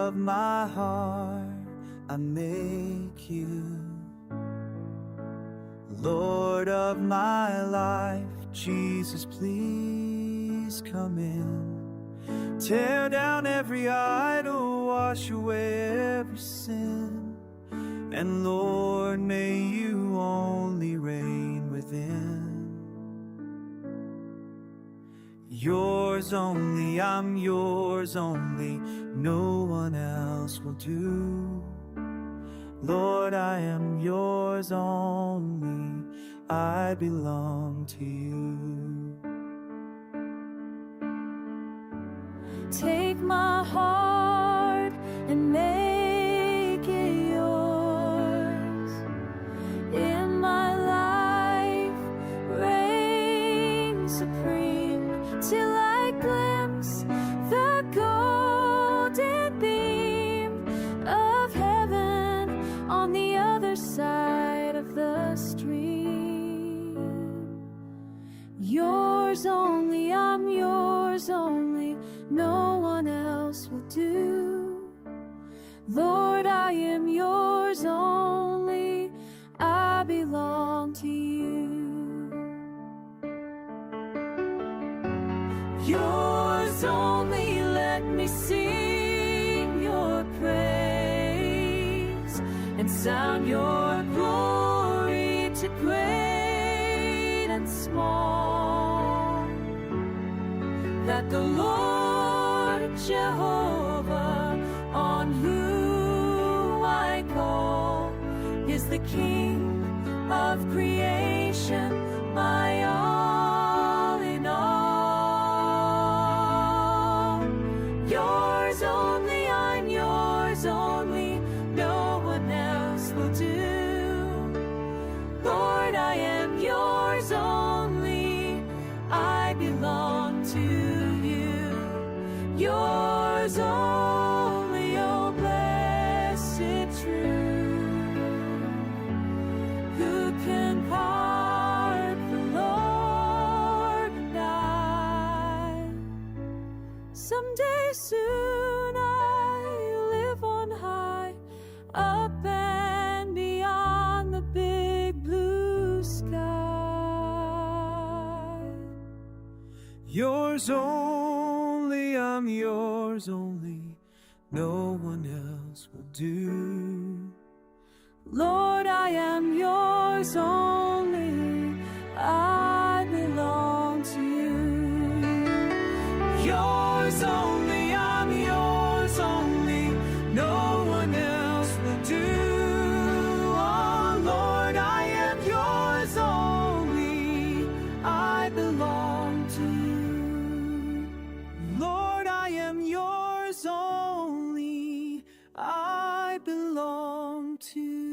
of my heart, I make you Lord of my life. Jesus, please come in. Tear down every idol, wash away every sin. And Lord, may you only reign within. Yours only, I'm yours only, no one else will do. Lord, I am yours only, I belong to you. Take my heart and make it yours. In my life, reign supreme, till I glimpse the golden beam of heaven on the other side of the stream. Yours only, I'm yours only, no one else will do. Lord, I am yours only, I belong to you. Yours only, let me sing your praise and sound your glory to great and small. That the Lord Jehovah, on whom I call, is the King of creation, my all in all. Yours only, I'm yours only, no one else will do. Lord, I am yours only, I belong to you. Yours only, oh blessed truth. Who can part the Lord and I? Someday soon I'll live on high, up and beyond the big blue sky. Yours only, I'm yours only, no one else will do. Lord, I am yours only, I belong to you. Yours only, I'm yours only, no one else will do. Oh Lord, I am yours only, I belong to you. Lord, I am yours only, I belong to you.